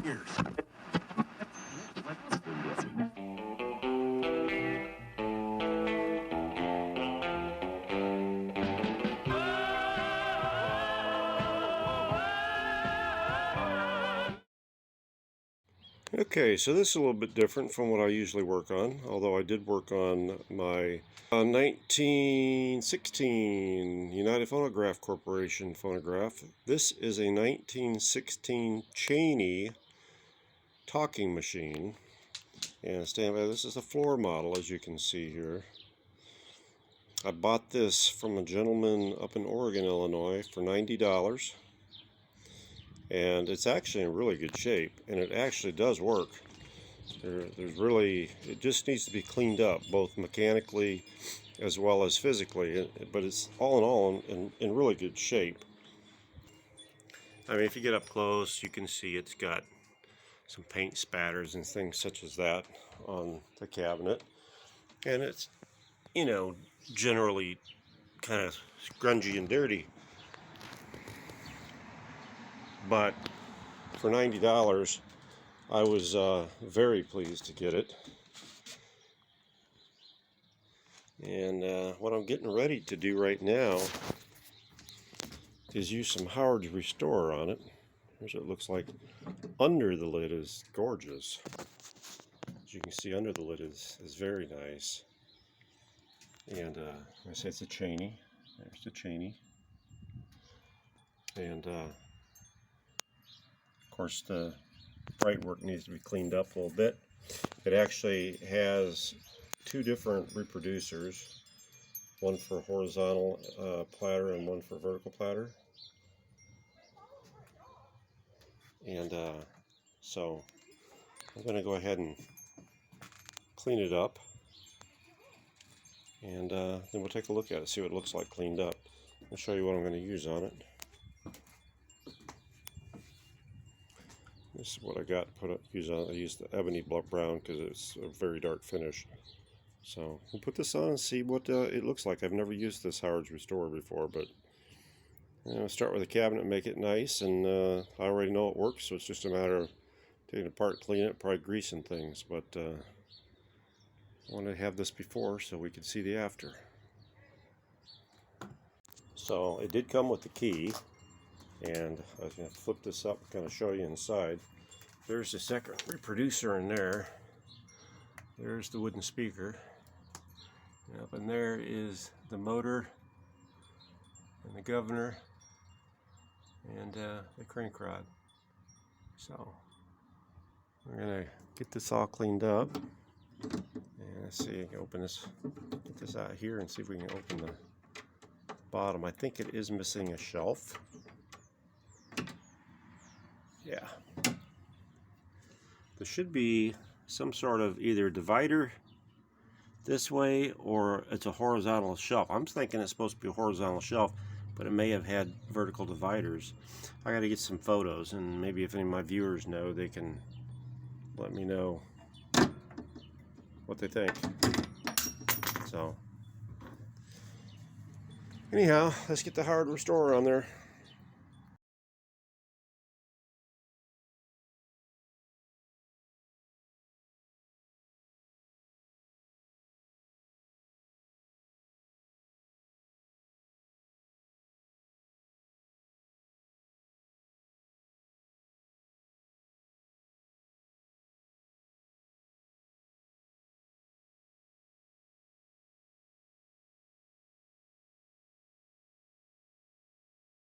years. Okay, so this is a little bit different from what I usually work on, although I did work on my 1916 United Phonograph Corporation phonograph. This is a 1916 Cheney talking machine, and standby, this is a floor model, as you can see here. I bought this from a gentleman up in Oregon, Illinois for $90. And it's actually in really good shape, and it actually does work. It just needs to be cleaned up, both mechanically as well as physically, but it's all in all in really good shape. I mean, if you get up close, you can see it's got some paint spatters and things such as that on the cabinet, and it's, you know, generally kind of grungy and dirty. But for $90, I was very pleased to get it. And what I'm getting ready to do right now is use some Howard's Restorer on it. Here's what it looks like under the lid. Is gorgeous. As you can see, under the lid is very nice. And I say it's a Cheney. There's the Cheney. And of course the bright work needs to be cleaned up a little bit. It actually has two different reproducers, one for horizontal platter and one for vertical platter. And so I'm going to go ahead and clean it up, and then we'll take a look at it, see what it looks like cleaned up. I'll show you what I'm going to use on it. This is what I got use on. I used the ebony brown because it's a very dark finish. So we'll put this on and see what it looks like. I've never used this Howard's Restorer before, but start with the cabinet, make it nice, and I already know it works, so it's just a matter of taking it apart, cleaning it, probably greasing things. But I want to have this before so we can see the after. So it did come with the key, and I was going to flip this up and kind of show you inside. There's the second reproducer in there. There's the wooden speaker. And up in there is the motor and the governor and the crank rod. So we're going to get this all cleaned up. And let's see, I can open this, get this out here and see if we can open the bottom. I think it is missing a shelf. Yeah. There should be some sort of either divider this way or it's a horizontal shelf. I'm thinking it's supposed to be a horizontal shelf, but it may have had vertical dividers. I got to get some photos, and maybe if any of my viewers know, they can let me know what they think. So anyhow, let's get the Howard Restorer on there.